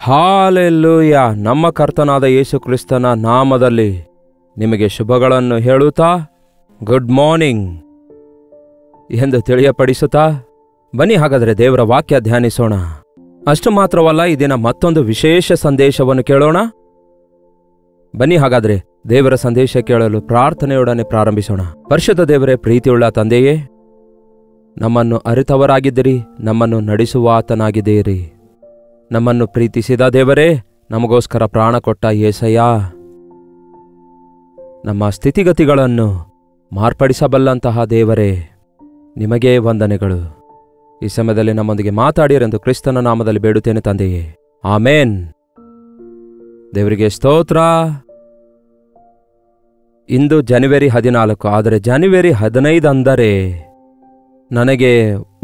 Hallelujah. ನಮ್ಮ ಕರ್ತನಾದ ಯೇಸು ಕ್ರಿಸ್ತನ ನಾಮದಲ್ಲಿ ನಿಮಗೆ ಶುಭಗಳನ್ನು ಹೇಳುತ್ತಾ ಗುಡ್ ಮಾರ್ನಿಂಗ್ ಎಂದು ತಿಳಿಯಪಡಿಸುತ್ತಾ ಬನ್ನಿ ಹಾಗಾದರೆ ದೇವರ ವಾಕ್ಯ ಧ್ಯಾನಿಸೋಣ. ಅಷ್ಟು ಮಾತ್ರವಲ್ಲ, ಈ ದಿನ ಮತ್ತೊಂದು ವಿಶೇಷ ಸಂದೇಶವನ್ನು ಕೇಳೋಣ. ಬನ್ನಿ ಹಾಗಾದರೆ ದೇವರ ಸಂದೇಶ ಕೇಳಲು ಪ್ರಾರ್ಥನೆಯೊಡನೆ ಪ್ರಾರಂಭಿಸೋಣ. ಪರಿಶುದ್ಧ ದೇವರೇ, ಪ್ರೀತಿಯುಳ್ಳ ತಂದೆಯೇ, ನಮ್ಮನ್ನು ಅರಿತವರಾಗಿದ್ದೀರಿ, ನಮ್ಮನ್ನು ನಡೆಸುವ ಆತನಾಗಿದ್ದೀರಿ. ನಮ್ಮನ್ನು ಪ್ರೀತಿಸಿದ ದೇವರೇ, ನಮಗೋಸ್ಕರ ಪ್ರಾಣ ಕೊಟ್ಟ ಯೇಸಯ್ಯ, ನಮ್ಮ ಸ್ಥಿತಿಗತಿಗಳನ್ನು ಮಾರ್ಪಡಿಸಬಲ್ಲಂತಹ ದೇವರೇ, ನಿಮಗೇ ವಂದನೆಗಳು. ಈ ಸಮಯದಲ್ಲಿ ನಮ್ಮೊಂದಿಗೆ ಮಾತಾಡಿರೆಂದು ಕ್ರಿಸ್ತನ ನಾಮದಲ್ಲಿ ಬೇಡುತ್ತೇನೆ ತಂದೆಯೇ, ಆಮೇನ್. ದೇವರಿಗೆ ಸ್ತೋತ್ರ. ಇಂದು ಜನವರಿ 14, ಆದರೆ ಜನವರಿ 15 ಅಂದರೆ ನನಗೆ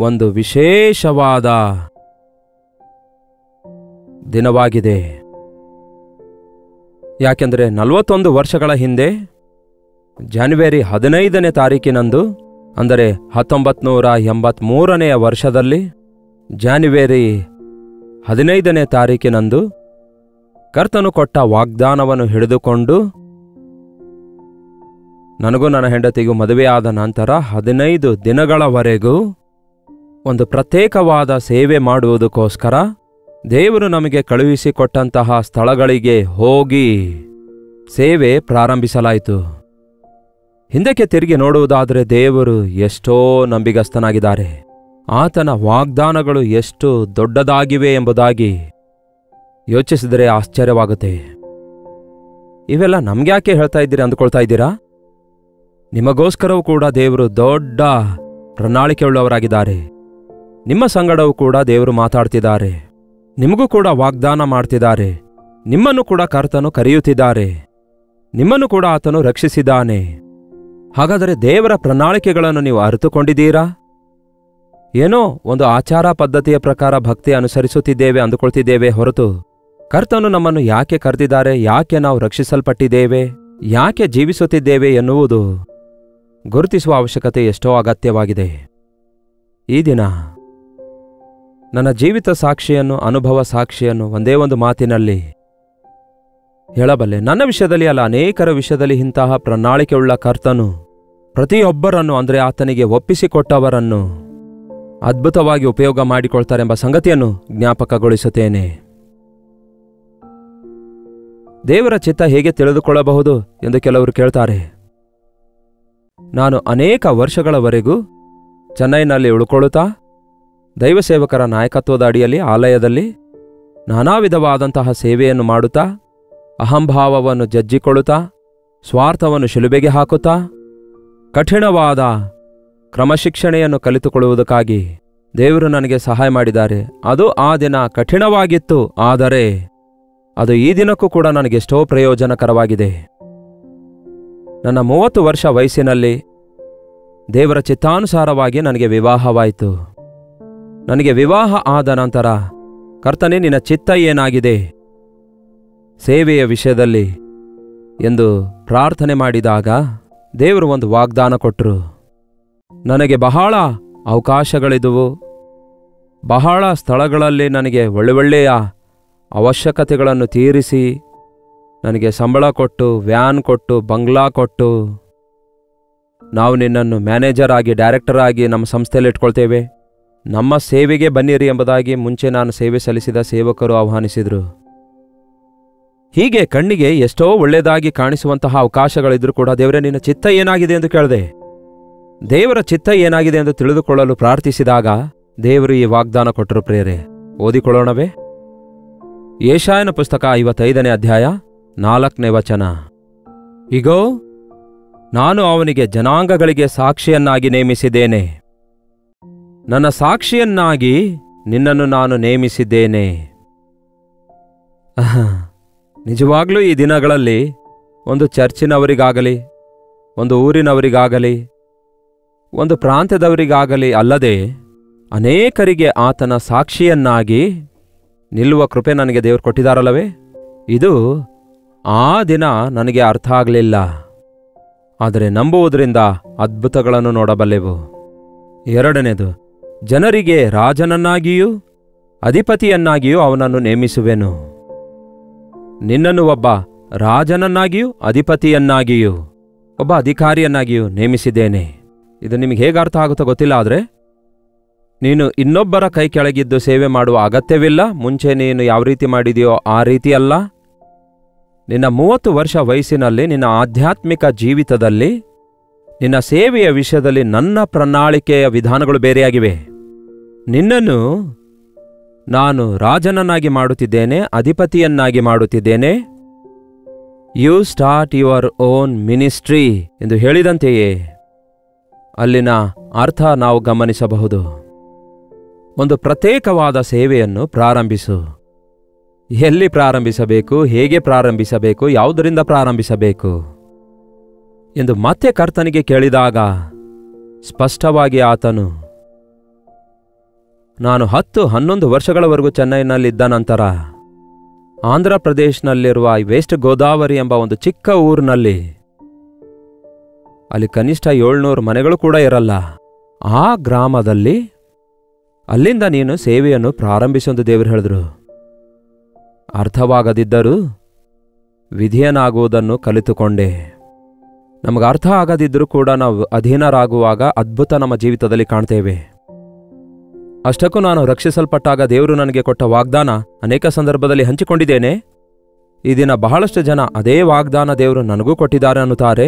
ಒಂದು ವಿಶೇಷವಾದ ದಿನವಾಗಿದೆ. ಯಾಕೆಂದರೆ 41 ವರ್ಷಗಳ ಹಿಂದೆ ಜನವರಿ 15ನೇ ತಾರೀಕಿನಂದು, ಅಂದರೆ 1983ನೇ ವರ್ಷದಲ್ಲಿ ಜನವರಿ 15ನೇ ತಾರೀಕಿನಂದು ಕರ್ತನು ಕೊಟ್ಟ ವಾಗ್ದಾನವನ್ನು ಹಿಡಿದುಕೊಂಡು ನನಗೂ ನನ್ನ ಹೆಂಡತಿಗೂ ಮದುವೆಯಾದ ನಂತರ 15 ದಿನಗಳವರೆಗೂ ಒಂದು ಪ್ರತ್ಯೇಕವಾದ ಸೇವೆ ಮಾಡುವುದಕ್ಕೋಸ್ಕರ ದೇವರು ನಮಗೆ ಕಳುಹಿಸಿಕೊಟ್ಟಂತಹ ಸ್ಥಳಗಳಿಗೆ ಹೋಗಿ ಸೇವೆ ಪ್ರಾರಂಭಿಸಲಾಯಿತು. ಹಿಂದಕ್ಕೆ ತಿರುಗಿ ನೋಡುವುದಾದರೆ ದೇವರು ಎಷ್ಟೋ ನಂಬಿಗಸ್ತನಾಗಿದ್ದಾರೆ. ಆತನ ವಾಗ್ದಾನಗಳು ಎಷ್ಟು ದೊಡ್ಡದಾಗಿವೆ ಎಂಬುದಾಗಿ ಯೋಚಿಸಿದರೆ ಆಶ್ಚರ್ಯವಾಗುತ್ತೆ. ಇವೆಲ್ಲ ನಮ್ಗ್ಯಾಕೆ ಹೇಳ್ತಾ ಇದ್ದೀರಿ ಅಂದುಕೊಳ್ತಾ ಇದ್ದೀರಾ? ನಿಮಗೋಸ್ಕರವೂ ಕೂಡ ದೇವರು ದೊಡ್ಡ ಪ್ರಣಾಳಿಕೆಯುಳ್ಳವರಾಗಿದ್ದಾರೆ. ನಿಮ್ಮ ಸಂಗಡವೂ ಕೂಡ ದೇವರು ಮಾತಾಡ್ತಿದ್ದಾರೆ. ನಿಮಗೂ ಕೂಡ ವಾಗ್ದಾನ ಮಾಡ್ತಿದ್ದಾರೆ. ನಿಮ್ಮನ್ನು ಕೂಡ ಕರ್ತನು ಕರೆಯುತ್ತಿದ್ದಾರೆ. ನಿಮ್ಮನ್ನು ಕೂಡ ಆತನು ರಕ್ಷಿಸಿದ್ದಾನೆ. ಹಾಗಾದರೆ ದೇವರ ಪ್ರಣಾಳಿಕೆಗಳನ್ನು ನೀವು ಅರಿತುಕೊಂಡಿದ್ದೀರಾ? ಏನೋ ಒಂದು ಆಚಾರ ಪದ್ಧತಿಯ ಪ್ರಕಾರ ಭಕ್ತಿ ಅನುಸರಿಸುತ್ತಿದ್ದೇವೆ ಅಂದುಕೊಳ್ತಿದ್ದೇವೆ ಹೊರತು, ಕರ್ತನು ನಮ್ಮನ್ನು ಯಾಕೆ ಕರೆದಿದ್ದಾರೆ, ಯಾಕೆ ನಾವು ರಕ್ಷಿಸಲ್ಪಟ್ಟಿದ್ದೇವೆ, ಯಾಕೆ ಜೀವಿಸುತ್ತಿದ್ದೇವೆ ಎನ್ನುವುದು ಗುರುತಿಸುವ ಅವಶ್ಯಕತೆ ಎಷ್ಟೋ ಅಗತ್ಯವಾಗಿದೆ. ಈ ದಿನ ನನ್ನ ಜೀವಿತ ಸಾಕ್ಷಿಯನ್ನು, ಅನುಭವ ಸಾಕ್ಷಿಯನ್ನು ಒಂದೇ ಒಂದು ಮಾತಿನಲ್ಲಿ ಹೇಳಬಲ್ಲೆ. ನನ್ನ ವಿಷಯದಲ್ಲಿ ಅಲ್ಲ, ಅನೇಕರ ವಿಷಯದಲ್ಲಿ ಇಂತಹ ಪ್ರಣಾಳಿಕೆಯುಳ್ಳ ಕರ್ತನು ಪ್ರತಿಯೊಬ್ಬರನ್ನು, ಅಂದರೆ ಆತನಿಗೆ ಒಪ್ಪಿಸಿಕೊಟ್ಟವರನ್ನು ಅದ್ಭುತವಾಗಿ ಉಪಯೋಗ ಮಾಡಿಕೊಳ್ತಾರೆಂಬ ಸಂಗತಿಯನ್ನು ಜ್ಞಾಪಕಗೊಳಿಸುತ್ತೇನೆ. ದೇವರ ಚಿತ್ತ ಹೇಗೆ ತಿಳಿದುಕೊಳ್ಳಬಹುದು ಎಂದು ಕೆಲವರು ಕೇಳ್ತಾರೆ. ನಾನು ಅನೇಕ ವರ್ಷಗಳವರೆಗೂ ಚೆನ್ನೈನಲ್ಲಿ ಉಳ್ಕೊಳ್ಳುತ್ತಾ ದೈವಸೇವಕರ ನಾಯಕತ್ವದ ಅಡಿಯಲ್ಲಿ ಆಲಯದಲ್ಲಿ ನಾನಾ ವಿಧವಾದಂತಹ ಸೇವೆಯನ್ನು ಮಾಡುತ್ತಾ, ಅಹಂಭಾವವನ್ನು ಜಜ್ಜಿಕೊಳ್ಳುತ್ತಾ, ಸ್ವಾರ್ಥವನ್ನು ಶಿಲುಬೆಗೆ ಹಾಕುತ್ತಾ, ಕಠಿಣವಾದ ಕ್ರಮಶಿಕ್ಷಣೆಯನ್ನು ಕಲಿತುಕೊಳ್ಳುವುದಕ್ಕಾಗಿ ದೇವರು ನನಗೆ ಸಹಾಯ ಮಾಡಿದ್ದಾರೆ. ಅದು ಆ ದಿನ ಕಠಿಣವಾಗಿತ್ತು, ಆದರೆ ಅದು ಈ ದಿನಕ್ಕೂ ಕೂಡ ನನಗೆಷ್ಟೋ ಪ್ರಯೋಜನಕರವಾಗಿದೆ. ನನ್ನ 30 ವರ್ಷ ವಯಸ್ಸಿನಲ್ಲಿ ದೇವರ ಚಿತ್ತಾನುಸಾರವಾಗಿ ನನಗೆ ವಿವಾಹವಾಯಿತು. ನನಗೆ ವಿವಾಹ ಆದ ನಂತರ, ಕರ್ತನೇ ನಿನ್ನ ಚಿತ್ತ ಏನಾಗಿದೆ ಸೇವೆಯ ವಿಷಯದಲ್ಲಿ ಎಂದು ಪ್ರಾರ್ಥನೆ ಮಾಡಿದಾಗ ದೇವರು ಒಂದು ವಾಗ್ದಾನ ಕೊಟ್ಟರು. ನನಗೆ ಬಹಳ ಅವಕಾಶಗಳಿದುವು. ಬಹಳ ಸ್ಥಳಗಳಲ್ಲಿ ನನಗೆ ಒಳ್ಳೆಯ ಅವಶ್ಯಕತೆಗಳನ್ನು ತೀರಿಸಿ, ನನಗೆ ಸಂಬಳ ಕೊಟ್ಟು, ವ್ಯಾನ್ ಕೊಟ್ಟು, ಬಂಗ್ಲಾ ಕೊಟ್ಟು, ನಾವು ನಿನ್ನನ್ನು ಮ್ಯಾನೇಜರ್ ಆಗಿ, ಡೈರೆಕ್ಟರ್ ಆಗಿ ನಮ್ಮ ಸಂಸ್ಥೆಯಲ್ಲಿ ಇಟ್ಕೊಳ್ತೇವೆ, ನಮ್ಮ ಸೇವೆಗೆ ಬನ್ನಿರಿ ಎಂಬುದಾಗಿ ಮುಂಚೆ ನಾನು ಸೇವೆ ಸಲ್ಲಿಸಿದ ಸೇವಕರು ಆಹ್ವಾನಿಸಿದರು. ಹೀಗೆ ಕಣ್ಣಿಗೆ ಎಷ್ಟೋ ಒಳ್ಳೆಯದಾಗಿ ಕಾಣಿಸುವಂತಹ ಅವಕಾಶಗಳಿದ್ರೂ ಕೂಡ, ದೇವರೇ ನಿನ್ನ ಚಿತ್ತ ಏನಾಗಿದೆ ಎಂದು ಕೇಳಿದೆ. ದೇವರ ಚಿತ್ತ ಏನಾಗಿದೆ ಎಂದು ತಿಳಿದುಕೊಳ್ಳಲು ಪ್ರಾರ್ಥಿಸಿದಾಗ ದೇವರು ಈ ವಾಗ್ದಾನ ಕೊಟ್ಟರು. ಪ್ರಿಯರೇ, ಓದಿಕೊಳ್ಳೋಣವೇ? ಯೆಶಾಯನ ಪುಸ್ತಕ 55ನೇ ಅಧ್ಯಾಯ 4ನೇ ವಚನ. ಇಗೋ, ನಾನು ಅವನಿಗೆ ಜನಾಂಗಗಳಿಗೆ ಸಾಕ್ಷಿಯನ್ನಾಗಿ ನೇಮಿಸಿದ್ದೇನೆ, ನನ್ನ ಸಾಕ್ಷಿಯನ್ನಾಗಿ ನಿನ್ನನ್ನು ನಾನು ನೇಮಿಸಿದ್ದೇನೆ. ನಿಜವಾಗ್ಲೂ ಈ ದಿನಗಳಲ್ಲಿ ಒಂದು ಚರ್ಚಿನವರಿಗಾಗಲಿ, ಒಂದು ಊರಿನವರಿಗಾಗಲಿ, ಒಂದು ಪ್ರಾಂತ್ಯದವರಿಗಾಗಲಿ ಅಲ್ಲದೆ ಅನೇಕರಿಗೆ ಆತನ ಸಾಕ್ಷಿಯನ್ನಾಗಿ ನಿಲ್ಲುವ ಕೃಪೆ ನನಗೆ ದೇವರು ಕೊಟ್ಟಿದ್ದಾರಲ್ಲವೇ? ಇದು ಆ ದಿನ ನನಗೆ ಅರ್ಥ ಆಗಲಿಲ್ಲ, ಆದರೆ ನಂಬುವುದರಿಂದ ಅದ್ಭುತಗಳನ್ನು ನೋಡಬಲ್ಲೆವು. ಎರಡನೇದು, ಜನರಿಗೆ ರಾಜನನ್ನಾಗಿಯೂ ಅಧಿಪತಿಯನ್ನಾಗಿಯೂ ಅವನನ್ನು ನೇಮಿಸುವೆನು. ನಿನ್ನನ್ನು ಒಬ್ಬ ರಾಜನನ್ನಾಗಿಯೂ ಅಧಿಪತಿಯನ್ನಾಗಿಯೂ ಒಬ್ಬ ಅಧಿಕಾರಿಯನ್ನಾಗಿಯೂ ನೇಮಿಸಿದ್ದೇನೆ. ಇದು ನಿಮಗೆ ಹೇಗೆ ಅರ್ಥ ಆಗುತ್ತೋ ಗೊತ್ತಿಲ್ಲ, ಆದರೆ ನೀನು ಇನ್ನೊಬ್ಬರ ಕೈ ಕೆಳಗಿದ್ದು ಸೇವೆ ಮಾಡುವ ಅಗತ್ಯವಿಲ್ಲ. ಮುಂಚೆ ನೀನು ಯಾವ ರೀತಿ ಮಾಡಿದೆಯೋ ಆ ರೀತಿ ಅಲ್ಲ. ನಿನ್ನ 30 ವರ್ಷ ವಯಸ್ಸಿನಲ್ಲಿ ನಿನ್ನ ಆಧ್ಯಾತ್ಮಿಕ ಜೀವಿತದಲ್ಲಿ ನಿನ್ನ ಸೇವೆಯ ವಿಷಯದಲ್ಲಿ ನನ್ನ ಪ್ರಣಾಳಿಕೆಯ ವಿಧಾನಗಳು ಬೇರೆಯಾಗಿವೆ. ನಿನ್ನನ್ನು ನಾನು ರಾಜನನ್ನಾಗಿ ಮಾಡುತ್ತಿದ್ದೇನೆ, ಅಧಿಪತಿಯನ್ನಾಗಿ ಮಾಡುತ್ತಿದ್ದೇನೆ. You start your own ministry ಎಂದು ಹೇಳಿದಂತೆಯೇ ಅಲ್ಲಿನ ಅರ್ಥ ನಾವು ಗಮನಿಸಬಹುದು. ಒಂದು ಪ್ರತ್ಯೇಕವಾದ ಸೇವೆಯನ್ನು ಪ್ರಾರಂಭಿಸು. ಎಲ್ಲಿ ಪ್ರಾರಂಭಿಸಬೇಕು, ಹೇಗೆ ಪ್ರಾರಂಭಿಸಬೇಕು, ಯಾವುದರಿಂದ ಪ್ರಾರಂಭಿಸಬೇಕು ಎಂದು ಮತ್ತೆ ಕರ್ತನಿಗೆ ಕೇಳಿದಾಗ ಸ್ಪಷ್ಟವಾಗಿ ಆತನು, ನಾನು 10-11 ವರ್ಷಗಳವರೆಗೂ ಚೆನ್ನೈನಲ್ಲಿದ್ದ ನಂತರ ಆಂಧ್ರ ಪ್ರದೇಶನಲ್ಲಿರುವ ವೆಸ್ಟ್ ಗೋದಾವರಿ ಎಂಬ ಒಂದು ಚಿಕ್ಕ ಊರಿನಲ್ಲಿ, ಅಲ್ಲಿ ಕನಿಷ್ಠ 700 ಮನೆಗಳು ಕೂಡ ಇರಲ್ಲ, ಆ ಗ್ರಾಮದಲ್ಲಿ ಅಲ್ಲಿಂದ ನೀನು ಸೇವೆಯನ್ನು ಪ್ರಾರಂಭಿಸೊಂದು ದೇವರು ಹೇಳಿದ್ರು. ಅರ್ಥವಾಗದಿದ್ದರೂ ವಿಧಿಯನಾಗುವುದನ್ನು ಕಲಿತುಕೊಂಡೆ. ನಮಗೆ ಅರ್ಥ ಆಗದಿದ್ದರೂ ಕೂಡ ನಾವು ಅಧೀನರಾಗುವಾಗ ಅದ್ಭುತ ನಮ್ಮ ಜೀವಿತದಲ್ಲಿ ಕಾಣ್ತೇವೆ. ಅಷ್ಟಕ್ಕೂ ನಾನು ರಕ್ಷಿಸಲ್ಪಟ್ಟಾಗ ದೇವರು ನನಗೆ ಕೊಟ್ಟ ವಾಗ್ದಾನ ಅನೇಕ ಸಂದರ್ಭದಲ್ಲಿ ಹಂಚಿಕೊಂಡಿದ್ದೇನೆ. ಈ ದಿನ ಬಹಳಷ್ಟು ಜನ ಅದೇ ವಾಗ್ದಾನ ದೇವರು ನನಗೂ ಕೊಟ್ಟಿದ್ದಾರೆ ಅನ್ನುತ್ತಾರೆ.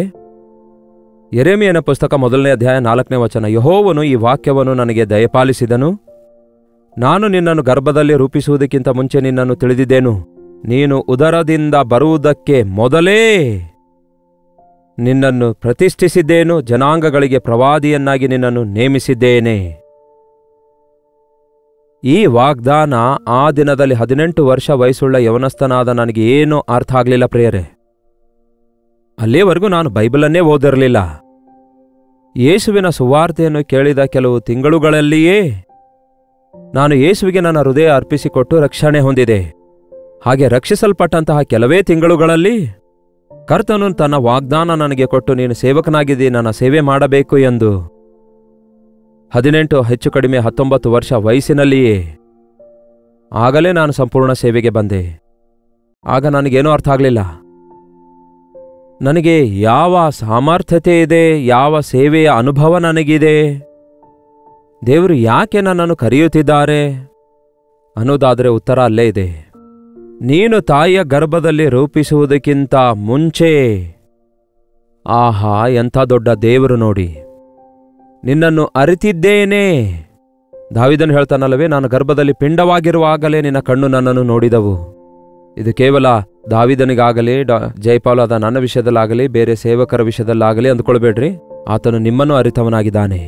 ಯೆರೆಮೀಯನ ಪುಸ್ತಕ 1ನೇ ಅಧ್ಯಾಯ 4ನೇ ವಚನ, ಯೆಹೋವನು ಈ ವಾಕ್ಯವನ್ನು ನನಗೆ ದಯಪಾಲಿಸಿದನು. ನಾನು ನಿನ್ನನ್ನು ಗರ್ಭದಲ್ಲಿ ರೂಪಿಸುವುದಕ್ಕಿಂತ ಮುಂಚೆ ನಿನ್ನನ್ನು ತಿಳಿದಿದ್ದೇನು. ನೀನು ಉದರದಿಂದ ಬರುವುದಕ್ಕೆ ಮೊದಲೇ ನಿನ್ನನ್ನು ಪ್ರತಿಷ್ಠಿಸಿದ್ದೇನು. ಜನಾಂಗಗಳಿಗೆ ಪ್ರವಾದಿಯನ್ನಾಗಿ ನಿನ್ನನ್ನು ನೇಮಿಸಿದ್ದೇನೆ. ಈ ವಾಗ್ದಾನ ಆ ದಿನದಲ್ಲಿ 18 ವರ್ಷ ವಯಸ್ಸುಳ್ಳ ಯವನಸ್ಥನಾದ ನನಗೆ ಏನೂ ಅರ್ಥ ಆಗಲಿಲ್ಲ ಪ್ರಿಯರೇ. ಅಲ್ಲಿಯವರೆಗೂ ನಾನು ಬೈಬಲನ್ನೇ ಓದಿರಲಿಲ್ಲ. ಯೇಸುವಿನ ಸುವಾರ್ತೆಯನ್ನು ಕೇಳಿದ ಕೆಲವು ತಿಂಗಳುಗಳಲ್ಲಿಯೇ ನಾನು ಯೇಸುವಿಗೆ ನನ್ನ ಹೃದಯ ಅರ್ಪಿಸಿಕೊಟ್ಟು ರಕ್ಷಣೆ ಹೊಂದಿದೆ. ಹಾಗೆ ರಕ್ಷಿಸಲ್ಪಟ್ಟಂತಹ ಕೆಲವೇ ತಿಂಗಳುಗಳಲ್ಲಿ ಕರ್ತನು ತನ್ನ ವಾಗ್ದಾನ ನನಗೆ ಕೊಟ್ಟು, ನೀನು ಸೇವಕನಾಗಿದ್ದಿ, ನನ್ನ ಸೇವೆ ಮಾಡಬೇಕು ಎಂದು 18 ಹೆಚ್ಚು ಕಡಿಮೆ 19 ವರ್ಷ ವಯಸ್ಸಿನಲ್ಲಿಯೇ ಆಗಲೇ ನಾನು ಸಂಪೂರ್ಣ ಸೇವೆಗೆ ಬಂದೆ. ಆಗ ನನಗೇನೂ ಅರ್ಥ ಆಗಲಿಲ್ಲ. ನನಗೆ ಯಾವ ಸಾಮರ್ಥ್ಯತೆ ಇದೆ, ಯಾವ ಸೇವೆಯ ಅನುಭವ ನನಗಿದೆ, ದೇವರು ಯಾಕೆ ನನ್ನನ್ನು ಕರೆಯುತ್ತಿದ್ದಾರೆ ಅನ್ನೋದಾದರೆ ಉತ್ತರ ಅಲ್ಲೇ ಇದೆ. ನೀನು ತಾಯಿಯ ಗರ್ಭದಲ್ಲಿ ರೂಪಿಸುವುದಕ್ಕಿಂತ ಮುಂಚೆ, ಆಹಾ ಎಂಥ ದೊಡ್ಡ ದೇವರು ನೋಡಿ, ನಿನ್ನನ್ನು ಅರಿತಿದ್ದೇನೆ. ದಾವೀದನು ಹೇಳ್ತಾನಲ್ಲವೇ, ನಾನು ಗರ್ಭದಲ್ಲಿ ಪಿಂಡವಾಗಿರುವಾಗಲೇ ನಿನ್ನ ಕಣ್ಣು ನನ್ನನ್ನು ನೋಡಿದವು. ಇದು ಕೇವಲ ದಾವೀದನಿಗಾಗಲಿ ಜಯಪಾಲಾದ ನನ್ನ ವಿಷಯದಲ್ಲಾಗಲಿ ಬೇರೆ ಸೇವಕರ ವಿಷಯದಲ್ಲಾಗಲಿ ಅಂದ್ಕೊಳ್ಬೇಡ್ರಿ. ಆತನು ನಿಮ್ಮನ್ನು ಅರಿತವನಾಗಿದ್ದಾನೆ.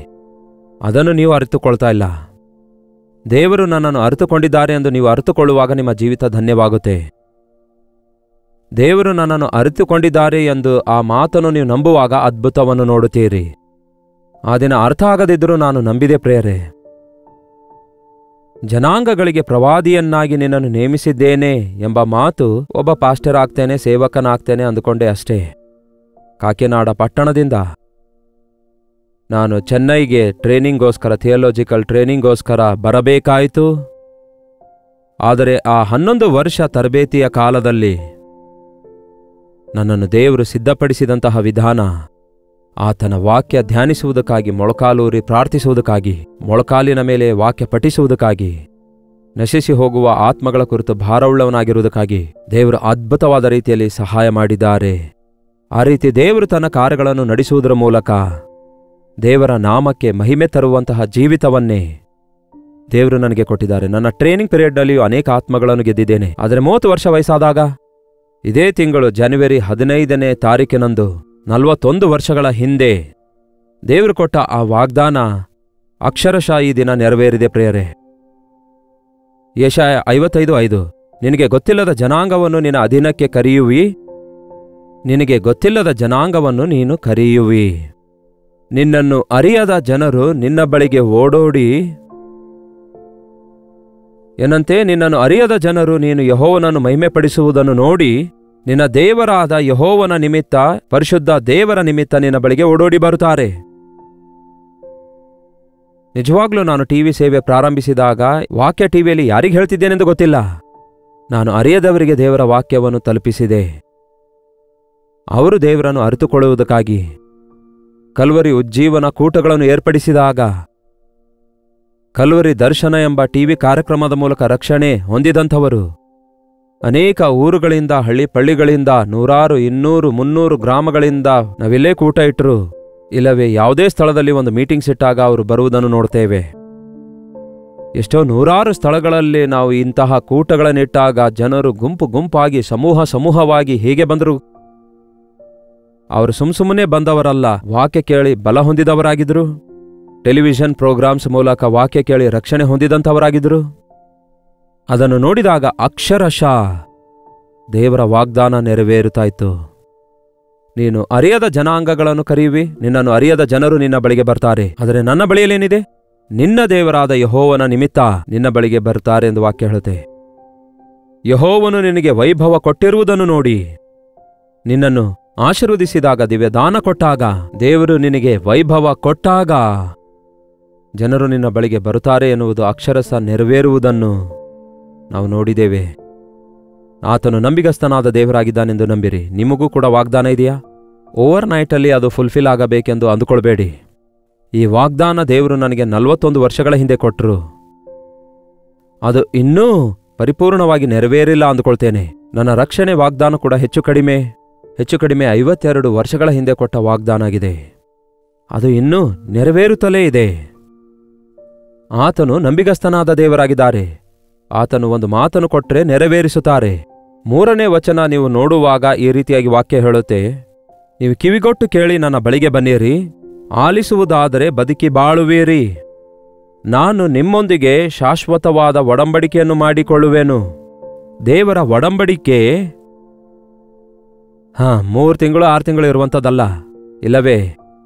ಅದನ್ನು ನೀವು ಅರಿತುಕೊಳ್ತಾ ಇಲ್ಲ. ದೇವರು ನನ್ನನ್ನು ಅರಿತುಕೊಂಡಿದ್ದಾರೆ ಎಂದು ನೀವು ಅರಿತುಕೊಳ್ಳುವಾಗ ನಿಮ್ಮ ಜೀವಿತ ಧನ್ಯವಾಗುತ್ತೆ. ದೇವರು ನನ್ನನ್ನು ಅರಿತುಕೊಂಡಿದ್ದಾರೆ ಎಂದು ಆ ಮಾತನ್ನು ನೀವು ನಂಬುವಾಗ ಅದ್ಭುತವನ್ನು ನೋಡುತ್ತೀರಿ. ಆ ದಿನ ಅರ್ಥ ಆಗದಿದ್ದರೂ ನಾನು ನಂಬಿದೆ ಪ್ರಿಯರೇ. ಜನಾಂಗಗಳಿಗೆ ಪ್ರವಾದಿಯನ್ನಾಗಿ ನಿನ್ನನ್ನು ನೇಮಿಸಿದ್ದೇನೆ ಎಂಬ ಮಾತು ಒಬ್ಬ ಪಾಸ್ಟರ್ ಆಗ್ತೇನೆ, ಸೇವಕನಾಗ್ತೇನೆ ಅಂದುಕೊಂಡೆ ಅಷ್ಟೇ. ಕಾಕಿನಾಡ ಪಟ್ಟಣದಿಂದ ನಾನು ಚೆನ್ನೈಗೆ ಟ್ರೈನಿಂಗ್ಗೋಸ್ಕರ, ಥಿಯಾಲಜಿಕಲ್ ಟ್ರೈನಿಂಗ್ಗೋಸ್ಕರ ಬರಬೇಕಾಯಿತು. ಆದರೆ ಆ 11 ವರ್ಷ ತರಬೇತಿಯ ಕಾಲದಲ್ಲಿ ನನ್ನನ್ನು ದೇವರು ಸಿದ್ಧಪಡಿಸಿದಂತಹ ವಿಧಾನ, ಆತನ ವಾಕ್ಯ ಧ್ಯಾನಿಸುವುದಕ್ಕಾಗಿ, ಮೊಳಕಾಲೂರಿ ಪ್ರಾರ್ಥಿಸುವುದಕ್ಕಾಗಿ, ಮೊಳಕಾಲಿನ ಮೇಲೆ ವಾಕ್ಯ ಪಠಿಸುವುದಕ್ಕಾಗಿ, ನಶಿಸಿ ಹೋಗುವ ಆತ್ಮಗಳ ಕುರಿತು ಭಾರವುಳ್ಳವನಾಗಿರುವುದಕ್ಕಾಗಿ ದೇವರು ಅದ್ಭುತವಾದ ರೀತಿಯಲ್ಲಿ ಸಹಾಯ ಮಾಡಿದ್ದಾರೆ. ಆ ರೀತಿ ದೇವರು ತನ್ನ ಕಾರ್ಯಗಳನ್ನು ನಡೆಸುವುದರ ಮೂಲಕ ದೇವರ ನಾಮಕ್ಕೆ ಮಹಿಮೆ ತರುವಂತಹ ಜೀವಿತವನ್ನೇ ದೇವರು ನನಗೆ ಕೊಟ್ಟಿದ್ದಾರೆ. ನನ್ನ ಟ್ರೈನಿಂಗ್ ಪೀರಿಯಡ್ನಲ್ಲಿಯೂ ಅನೇಕ ಆತ್ಮಗಳನ್ನು ಗೆದ್ದಿದ್ದೇನೆ. ಆದರೆ 30 ವರ್ಷ ವಯಸ್ಸಾದಾಗ, ಇದೇ ತಿಂಗಳು ಜನವರಿ 15ನೇ ತಾರೀಕಿನಂದು 41 ವರ್ಷಗಳ ಹಿಂದೆ ದೇವರು ಕೊಟ್ಟ ಆ ವಾಗ್ದಾನ ಅಕ್ಷರಶಃ ಈ ದಿನ ನೆರವೇರಿದೆ ಪ್ರಿಯರೇ. ಯೆಶಾಯ 55:5, ನಿನಗೆ ಗೊತ್ತಿಲ್ಲದ ಜನಾಂಗವನ್ನು ನಿನ್ನ ಅಧೀನಕ್ಕೆ ಕರೆಯುವಿ, ನಿನಗೆ ಗೊತ್ತಿಲ್ಲದ ಜನಾಂಗವನ್ನು ನೀನು ಕರೆಯುವಿ. ನಿನ್ನನ್ನು ಅರಿಯದ ಜನರು ನಿನ್ನ ಬಳಿಗೆ ಓಡೋಡಿ, ಏನಂತೆ, ನಿನ್ನನ್ನು ಅರಿಯದ ಜನರು ನೀನು ಯೆಹೋವನನ್ನು ಮಹಿಮೆಪಡಿಸುವುದನ್ನು ನೋಡಿ ನಿನ್ನ ದೇವರಾದ ಯೆಹೋವನ ನಿಮಿತ್ತ, ಪರಿಶುದ್ಧ ದೇವರ ನಿಮಿತ್ತ ನಿನ್ನ ಬಳಿಗೆ ಓಡೋಡಿ ಬರುತ್ತಾರೆ. ನಿಜವಾಗ್ಲೂ ನಾನು ಟಿವಿ ಸೇವೆ ಪ್ರಾರಂಭಿಸಿದಾಗ ವಾಕ್ಯ ಟಿವಿಯಲ್ಲಿ ಯಾರಿಗೆ ಹೇಳ್ತಿದ್ದೇನೆಂದು ಗೊತ್ತಿಲ್ಲ. ನಾನು ಅರಿಯದವರಿಗೆ ದೇವರ ವಾಕ್ಯವನ್ನು ತಲುಪಿಸಿದೆ. ಅವರು ದೇವರನ್ನು ಅರಿತುಕೊಳ್ಳುವುದಕ್ಕಾಗಿ ಕಲ್ವರಿ ಉಜ್ಜೀವನ ಕೂಟಗಳನ್ನು ಏರ್ಪಡಿಸಿದಾಗ, ಕಲ್ವರಿ ದರ್ಶನ ಎಂಬ ಟಿವಿ ಕಾರ್ಯಕ್ರಮದ ಮೂಲಕ ರಕ್ಷಣೆ ಹೊಂದಿದಂಥವರು ಅನೇಕ ಊರುಗಳಿಂದ, ಹಳ್ಳಿಪಳ್ಳಿಗಳಿಂದ, 100, 200, 300 ಗ್ರಾಮಗಳಿಂದ ನಾವೆಲ್ಲೇ ಕೂಟ ಇಟ್ಟರು, ಇಲ್ಲವೇ ಯಾವುದೇ ಸ್ಥಳದಲ್ಲಿ ಒಂದು ಮೀಟಿಂಗ್ಸ್ ಇಟ್ಟಾಗ ಅವರು ಬರುವುದನ್ನು ನೋಡ್ತೇವೆ. ಎಷ್ಟೋ 100 ಸ್ಥಳಗಳಲ್ಲಿ ನಾವು ಇಂತಹ ಕೂಟಗಳನ್ನಿಟ್ಟಾಗ ಜನರು ಗುಂಪು ಗುಂಪಾಗಿ, ಸಮೂಹವಾಗಿ ಹೇಗೆ ಬಂದರು? ಅವರು ಸುಮ್ಮನೆ ಬಂದವರಲ್ಲ, ವಾಕ್ಯ ಕೇಳಿ ಬಲ ಹೊಂದಿದವರಾಗಿದ್ದರು. ಟೆಲಿವಿಷನ್ ಪ್ರೋಗ್ರಾಮ್ಸ್ ಮೂಲಕ ವಾಕ್ಯ ಕೇಳಿ ರಕ್ಷಣೆ ಹೊಂದಿದಂಥವರಾಗಿದ್ದರು. ಅದನ್ನು ನೋಡಿದಾಗ ಅಕ್ಷರಶಃ ದೇವರ ವಾಗ್ದಾನ ನೆರವೇರುತ್ತಾಯಿತು. ನೀನು ಅರಿಯದ ಜನಾಂಗಗಳನ್ನು ಕರೆಯುವಿ, ನಿನ್ನನ್ನು ಅರಿಯದ ಜನರು ನಿನ್ನ ಬಳಿಗೆ ಬರ್ತಾರೆ. ಆದರೆ ನನ್ನ ಬಳಿಯಲ್ಲೇನಿದೆ? ನಿನ್ನ ದೇವರಾದ ಯೆಹೋವನ ನಿಮಿತ್ತ ನಿನ್ನ ಬಳಿಗೆ ಬರ್ತಾರೆ ಎಂದು ವಾಕ್ಯ ಹೇಳುತ್ತೆ. ಯೆಹೋವನು ನಿನಗೆ ವೈಭವ ಕೊಟ್ಟಿರುವುದನ್ನು ನೋಡಿ, ನಿನ್ನನ್ನು ಆಶೀರ್ವದಿಸಿದಾಗ, ದಿವ್ಯದಾನ ಕೊಟ್ಟಾಗ, ದೇವರು ನಿನಗೆ ವೈಭವ ಕೊಟ್ಟಾಗ ಜನರು ನಿನ್ನ ಬಳಿಗೆ ಬರುತ್ತಾರೆ ಎನ್ನುವುದು ಅಕ್ಷರಶಃ ನೆರವೇರುವುದನ್ನು ನಾವು ನೋಡಿದ್ದೇವೆ. ಆತನು ನಂಬಿಗಸ್ತನಾದ ದೇವರಾಗಿದ್ದಾನೆಂದು ನಂಬಿರಿ. ನಿಮಗೂ ಕೂಡ ವಾಗ್ದಾನ ಇದೆಯಾ? ಓವರ್ ನೈಟಲ್ಲಿ ಅದು ಫುಲ್ಫಿಲ್ ಆಗಬೇಕೆಂದು ಅಂದುಕೊಳ್ಬೇಡಿ. ಈ ವಾಗ್ದಾನ ದೇವರು ನನಗೆ 41 ವರ್ಷಗಳ ಹಿಂದೆ ಕೊಟ್ಟರು. ಅದು ಇನ್ನೂ ಪರಿಪೂರ್ಣವಾಗಿ ನೆರವೇರಿಲ್ಲ ಅಂದುಕೊಳ್ತೇನೆ. ನನ್ನ ರಕ್ಷಣೆ ವಾಗ್ದಾನ ಕೂಡ ಹೆಚ್ಚು ಕಡಿಮೆ 52 ವರ್ಷಗಳ ಹಿಂದೆ ಕೊಟ್ಟ ವಾಗ್ದಾನ ಆಗಿದೆ. ಅದು ಇನ್ನೂ ನೆರವೇರುತ್ತಲೇ ಇದೆ. ಆತನು ನಂಬಿಗಸ್ತನಾದ ದೇವರಾಗಿದ್ದಾರೆ. ಆತನು ಒಂದು ಮಾತನ್ನು ಕೊಟ್ಟರೆ ನೆರವೇರಿಸುತ್ತಾರೆ. 3ನೇ ವಚನ ನೀವು ನೋಡುವಾಗ ಈ ರೀತಿಯಾಗಿ ವಾಕ್ಯ ಹೇಳುತ್ತೆ, ನೀವು ಕಿವಿಗೊಟ್ಟು ಕೇಳಿ ನನ್ನ ಬಳಿಗೆ ಬನ್ನಿರಿ, ಆಲಿಸುವುದಾದರೆ ಬದುಕಿ ಬಾಳುವಿರಿ. ನಾನು ನಿಮ್ಮೊಂದಿಗೆ ಶಾಶ್ವತವಾದ ಒಡಂಬಡಿಕೆಯನ್ನು ಮಾಡಿಕೊಳ್ಳುವೆನು. ದೇವರ ಒಡಂಬಡಿಕೆ 3 ತಿಂಗಳು 6 ತಿಂಗಳು ಇರುವಂಥದ್ದಲ್ಲ, ಇಲ್ಲವೇ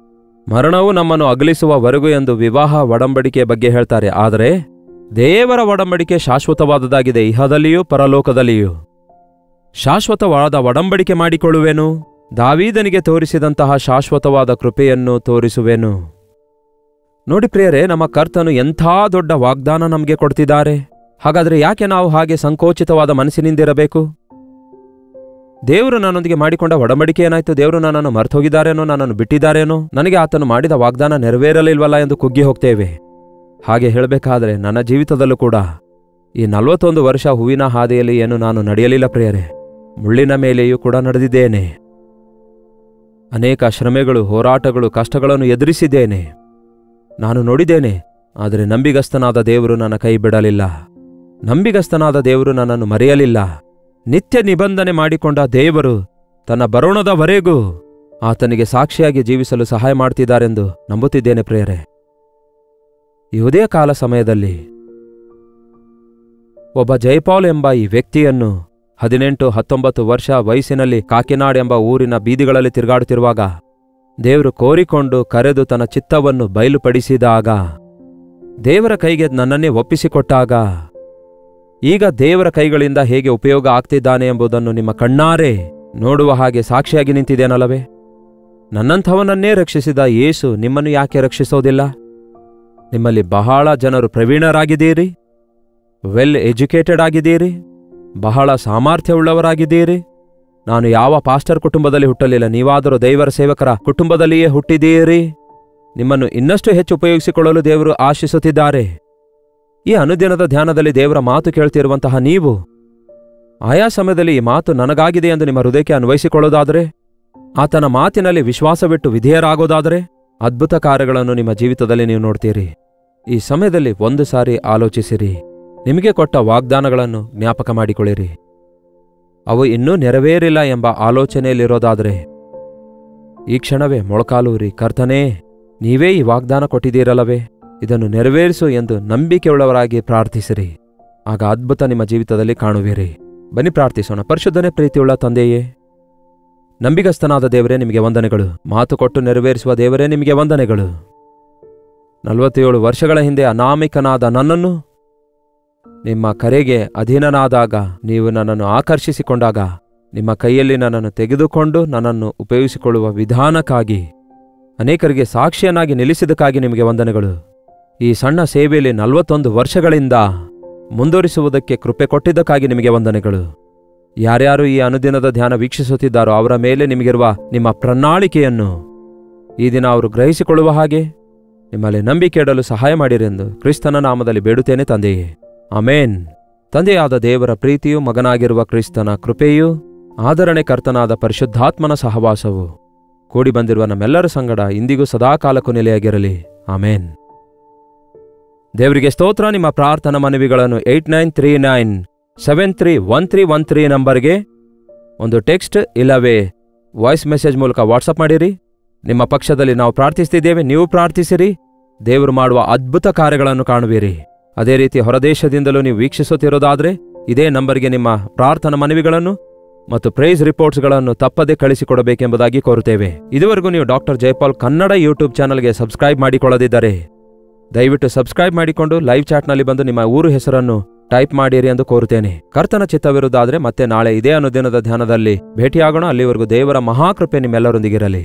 ಮರಣವು ನಮ್ಮನ್ನು ಅಗಲಿಸುವವರೆಗೂ ಎಂದು ವಿವಾಹ ಒಡಂಬಡಿಕೆ ಬಗ್ಗೆ ಹೇಳ್ತಾರೆ. ಆದರೆ ದೇವರ ಒಡಂಬಡಿಕೆ ಶಾಶ್ವತವಾದದಾಗಿದೆ, ಇಹದಲ್ಲಿಯೂ ಪರಲೋಕದಲ್ಲಿಯೂ. ಶಾಶ್ವತವಾದ ಒಡಂಬಡಿಕೆ ಮಾಡಿಕೊಳ್ಳುವೆನು. ದಾವೀದನಿಗೆ ತೋರಿಸಿದಂತಹ ಶಾಶ್ವತವಾದ ಕೃಪೆಯನ್ನು ತೋರಿಸುವೆನು. ನೋಡಿ ಪ್ರಿಯರೇ, ನಮ್ಮ ಕರ್ತನು ಎಂಥ ದೊಡ್ಡ ವಾಗ್ದಾನ ನಮಗೆ ಕೊಡ್ತಿದ್ದಾರೆ. ಹಾಗಾದರೆ ಯಾಕೆ ನಾವು ಹಾಗೆ ಸಂಕೋಚಿತವಾದ ಮನಸ್ಸಿನಿಂದಿರಬೇಕು? ದೇವರು ನನ್ನೊಂದಿಗೆ ಮಾಡಿಕೊಂಡ ಒಡಂಬಡಿಕೆ ಏನಾಯ್ತು? ದೇವರು ನನ್ನನ್ನು ಮರ್ತೋಗಿದ್ದಾರೇನೋ, ನನ್ನನ್ನು ಬಿಟ್ಟಿದ್ದಾರೇನೋ, ನನಗೆ ಆತನು ಮಾಡಿದ ವಾಗ್ದಾನ ನೆರವೇರಲಿಲ್ವಲ್ಲ ಎಂದು ಕುಗ್ಗಿ ಹೋಗ್ತೇವೆ. ಹಾಗೆ ಹೇಳಬೇಕಾದ್ರೆ ನನ್ನ ಜೀವಿತದಲ್ಲೂ ಕೂಡ ಈ 41 ವರ್ಷ ಹೂವಿನ ಹಾದಿಯಲ್ಲಿ ಏನು ನಾನು ನಡೆಯಲಿಲ್ಲ ಪ್ರಿಯರೇ. ಮುಳ್ಳಿನ ಮೇಲೆಯೂ ಕೂಡ ನಡೆದಿದ್ದೇನೆ. ಅನೇಕ ಶ್ರಮೆಗಳು, ಹೋರಾಟಗಳು, ಕಷ್ಟಗಳನ್ನು ಎದುರಿಸಿದ್ದೇನೆ. ನಾನು ನೋಡಿದ್ದೇನೆ. ಆದರೆ ನಂಬಿಗಸ್ತನಾದ ದೇವರು ನನ್ನ ಕೈ ಬಿಡಲಿಲ್ಲ. ನಂಬಿಗಸ್ತನಾದ ದೇವರು ನನ್ನನ್ನು ಮರೆಯಲಿಲ್ಲ. ನಿತ್ಯ ನಿಬಂಧನೆ ಮಾಡಿಕೊಂಡ ದೇವರು ತನ್ನ ಬರೋಣದವರೆಗೂ ಆತನಿಗೆ ಸಾಕ್ಷಿಯಾಗಿ ಜೀವಿಸಲು ಸಹಾಯ ಮಾಡ್ತಿದ್ದಾರೆಂದು ನಂಬುತ್ತಿದ್ದೇನೆ ಪ್ರಿಯರೇ. ಈ ಉದಯ ಕಾಲ ಸಮಯದಲ್ಲಿ ಒಬ್ಬ ಜೈಪಾಲ್ ಎಂಬ ಈ ವ್ಯಕ್ತಿಯನ್ನು 18-19 ವರ್ಷ ವಯಸ್ಸಿನಲ್ಲಿ ಕಾಕಿನಾಡ್ ಎಂಬ ಊರಿನ ಬೀದಿಗಳಲ್ಲಿ ತಿರುಗಾಡುತ್ತಿರುವಾಗ ದೇವರು ಕೋರಿಕೊಂಡು ಕರೆದು ತನ್ನ ಚಿತ್ತವನ್ನು ಬಯಲುಪಡಿಸಿದಾಗ, ದೇವರ ಕೈಗೆ ನನ್ನನ್ನೇ ಒಪ್ಪಿಸಿಕೊಟ್ಟಾಗ, ಈಗ ದೇವರ ಕೈಗಳಿಂದ ಹೇಗೆ ಉಪಯೋಗ ಆಗ್ತಿದ್ದಾನೆ ಎಂಬುದನ್ನು ನಿಮ್ಮ ಕಣ್ಣಾರೆ ನೋಡುವ ಹಾಗೆ ಸಾಕ್ಷಿಯಾಗಿ ನಿಂತಿದ್ದೇನಲ್ಲವೇ? ನನ್ನಂಥವನನ್ನೇ ರಕ್ಷಿಸಿದ ಯೇಸು ನಿಮ್ಮನ್ನು ಯಾಕೆ ರಕ್ಷಿಸೋದಿಲ್ಲ? ನಿಮ್ಮಲ್ಲಿ ಬಹಳ ಜನರು ಪ್ರವೀಣರಾಗಿದ್ದೀರಿ, ವೆಲ್ ಎಜುಕೇಟೆಡ್ ಆಗಿದ್ದೀರಿ, ಬಹಳ ಸಾಮರ್ಥ್ಯವುಳ್ಳವರಾಗಿದ್ದೀರಿ. ನಾನು ಯಾವ ಪಾಸ್ಟರ್ ಕುಟುಂಬದಲ್ಲಿ ಹುಟ್ಟಲಿಲ್ಲ, ನೀವಾದರೂ ದೈವರ ಸೇವಕರ ಕುಟುಂಬದಲ್ಲಿಯೇ ಹುಟ್ಟಿದ್ದೀರಿ. ನಿಮ್ಮನ್ನು ಇನ್ನಷ್ಟು ಹೆಚ್ಚು ಉಪಯೋಗಿಸಿಕೊಳ್ಳಲು ದೇವರು ಆಶಿಸುತ್ತಿದ್ದಾರೆ. ಈ ಅನುದಿನದ ಧ್ಯಾನದಲ್ಲಿ ದೇವರ ಮಾತು ಕೇಳ್ತಿರುವಂತಹ ನೀವು ಆಯಾ ಸಮಯದಲ್ಲಿ ಈ ಮಾತು ನನಗಾಗಿದೆ ಎಂದು ನಿಮ್ಮ ಹೃದಯಕ್ಕೆ ಅನ್ವಯಿಸಿಕೊಳ್ಳೋದಾದರೆ, ಆತನ ಮಾತಿನಲ್ಲಿ ವಿಶ್ವಾಸವಿಟ್ಟು ವಿಧೇಯರಾಗೋದಾದರೆ, ಅದ್ಭುತ ಕಾರ್ಯಗಳನ್ನು ನಿಮ್ಮ ಜೀವಿತದಲ್ಲಿ ನೀವು ನೋಡ್ತೀರಿ. ಈ ಸಮಯದಲ್ಲಿ ಒಂದು ಸಾರಿ ಆಲೋಚಿಸಿರಿ. ನಿಮಗೆ ಕೊಟ್ಟ ವಾಗ್ದಾನಗಳನ್ನು ಜ್ಞಾಪಕ ಮಾಡಿಕೊಳ್ಳಿರಿ. ಅವು ಇನ್ನೂ ನೆರವೇರಿಲ್ಲ ಎಂಬ ಆಲೋಚನೆಯಲ್ಲಿರೋದಾದರೆ ಈ ಕ್ಷಣವೇ ಮೊಳಕಾಲೂರಿ, ಕರ್ತನೇ, ನೀವೇ ಈ ವಾಗ್ದಾನ ಕೊಟ್ಟಿದ್ದೀರಲ್ಲವೇ, ಇದನ್ನು ನೆರವೇರಿಸು ಎಂದು ನಂಬಿಕೆಯುಳ್ಳವರಾಗಿ ಪ್ರಾರ್ಥಿಸಿರಿ. ಆಗ ಅದ್ಭುತ ನಿಮ್ಮ ಜೀವಿತದಲ್ಲಿ ಕಾಣುವಿರಿ. ಬನ್ನಿ ಪ್ರಾರ್ಥಿಸೋಣ. ಪರಿಶುದ್ಧನೇ, ಪ್ರೀತಿಯುಳ್ಳ ತಂದೆಯೇ, ನಂಬಿಗಸ್ತನಾದ ದೇವರೇ, ನಿಮಗೆ ವಂದನೆಗಳು. ಮಾತು ಕೊಟ್ಟು ನೆರವೇರಿಸುವ ದೇವರೇ, ನಿಮಗೆ ವಂದನೆಗಳು. 47 ವರ್ಷಗಳ ಹಿಂದೆ ಅನಾಮಿಕನಾದ ನನ್ನನ್ನು ನಿಮ್ಮ ಕರೆಗೆ ಅಧೀನನಾದಾಗ ನೀವು ನನ್ನನ್ನು ಆಕರ್ಷಿಸಿಕೊಂಡಾಗ, ನಿಮ್ಮ ಕೈಯಲ್ಲಿ ನನ್ನನ್ನು ತೆಗೆದುಕೊಂಡು ನನ್ನನ್ನು ಉಪಯೋಗಿಸಿಕೊಳ್ಳುವ ವಿಧಾನಕ್ಕಾಗಿ, ಅನೇಕರಿಗೆ ಸಾಕ್ಷಿಯನ್ನಾಗಿ ನಿಲ್ಲಿಸಿದ್ದಕ್ಕಾಗಿ ನಿಮಗೆ ವಂದನೆಗಳು. ಈ ಸಣ್ಣ ಸೇವೆಯಲ್ಲಿ 41 ವರ್ಷಗಳಿಂದ ಮುಂದುವರಿಸುವುದಕ್ಕೆ ಕೃಪೆ ಕೊಟ್ಟಿದ್ದಕ್ಕಾಗಿ ನಿಮಗೆ ವಂದನೆಗಳು. ಯಾರ್ಯಾರು ಈ ಅನುದಿನದ ಧ್ಯಾನ ವೀಕ್ಷಿಸುತ್ತಿದ್ದಾರೋ ಅವರ ಮೇಲೆ ನಿಮಗಿರುವ ನಿಮ್ಮ ಪ್ರಣಾಳಿಕೆಯನ್ನು ಈ ದಿನ ಅವರು ಗ್ರಹಿಸಿಕೊಳ್ಳುವ ಹಾಗೆ ನಿಮ್ಮಲ್ಲಿ ನಂಬಿಕೆ ಇಡಲು ಸಹಾಯ ಮಾಡಿರೆಂದು ಕ್ರಿಸ್ತನ ನಾಮದಲ್ಲಿ ಬೇಡುತ್ತೇನೆ ತಂದೆಯೇ, ಆಮೇನ್. ತಂದೆಯಾದ ದೇವರ ಪ್ರೀತಿಯೂ ಮಗನಾಗಿರುವ ಕ್ರಿಸ್ತನ ಕೃಪೆಯೂ ಆದರಣೆ ಕರ್ತನಾದ ಪರಿಶುದ್ಧಾತ್ಮನ ಸಹವಾಸವು ಕೂಡಿ ಬಂದಿರುವ ನಮ್ಮೆಲ್ಲರ ಸಂಗಡ ಇಂದಿಗೂ ಸದಾಕಾಲಕ್ಕೂ ನೆಲೆಯಾಗಿರಲಿ, ಆಮೇನ್. ದೇವರಿಗೆ ಸ್ತೋತ್ರ. ನಿಮ್ಮ ಪ್ರಾರ್ಥನಾ ಮನವಿಗಳನ್ನು 8939731313 ನಂಬರ್ಗೆ ಒಂದು ಟೆಕ್ಸ್ಟ್ ಇಲ್ಲವೇ ವಾಯ್ಸ್ ಮೆಸೇಜ್ ಮೂಲಕ ವಾಟ್ಸಪ್ ಮಾಡಿರಿ. ನಿಮ್ಮ ಪಕ್ಷದಲ್ಲಿ ನಾವು ಪ್ರಾರ್ಥಿಸ್ತಿದ್ದೇವೆ, ನೀವು ಪ್ರಾರ್ಥಿಸಿರಿ. ದೇವರು ಮಾಡುವ ಅದ್ಭುತ ಕಾರ್ಯಗಳನ್ನು ಕಾಣುವಿರಿ. ಅದೇ ರೀತಿ ಹೊರದೇಶದಿಂದಲೂ ನೀವು ವೀಕ್ಷಿಸುತ್ತಿರೋದಾದರೆ ಇದೇ ನಂಬರ್ಗೆ ನಿಮ್ಮ ಪ್ರಾರ್ಥನಾ ಮನವಿಗಳನ್ನು ಮತ್ತು ಪ್ರೈಸ್ ರಿಪೋರ್ಟ್ಸ್ಗಳನ್ನು ತಪ್ಪದೆ ಕಳಿಸಿಕೊಡಬೇಕೆಂಬುದಾಗಿ ಕೋರುತ್ತೇವೆ. ಇದುವರೆಗೂ ನೀವು ಡಾಕ್ಟರ್ ಜಯಪಾಲ್ ಕನ್ನಡ ಯೂಟ್ಯೂಬ್ ಚಾನಲ್ಗೆ ಸಬ್ಸ್ಕ್ರೈಬ್ ಮಾಡಿಕೊಳ್ಳದಿದ್ದರೆ ದಯವಿಟ್ಟು ಸಬ್ಸ್ಕ್ರೈಬ್ ಮಾಡಿಕೊಂಡು ಲೈವ್ ಚಾಟ್ನಲ್ಲಿ ಬಂದು ನಿಮ್ಮ ಊರು ಹೆಸರನ್ನು ಟೈಪ್ ಮಾಡಿರಿ ಎಂದು ಕೋರುತ್ತೇನೆ. ಕರ್ತನ ಚಿತ್ತವಿರುವುದಾದರೆ ಮತ್ತೆ ನಾಳೆ ಇದೇ ಅನುದಿನದ ಧ್ಯಾನದಲ್ಲಿ ಭೇಟಿಯಾಗೋಣ. ಅಲ್ಲಿವರೆಗೂ ದೇವರ ಮಹಾಕೃಪೆ ನಿಮ್ಮೆಲ್ಲರೊಂದಿಗಿರಲಿ.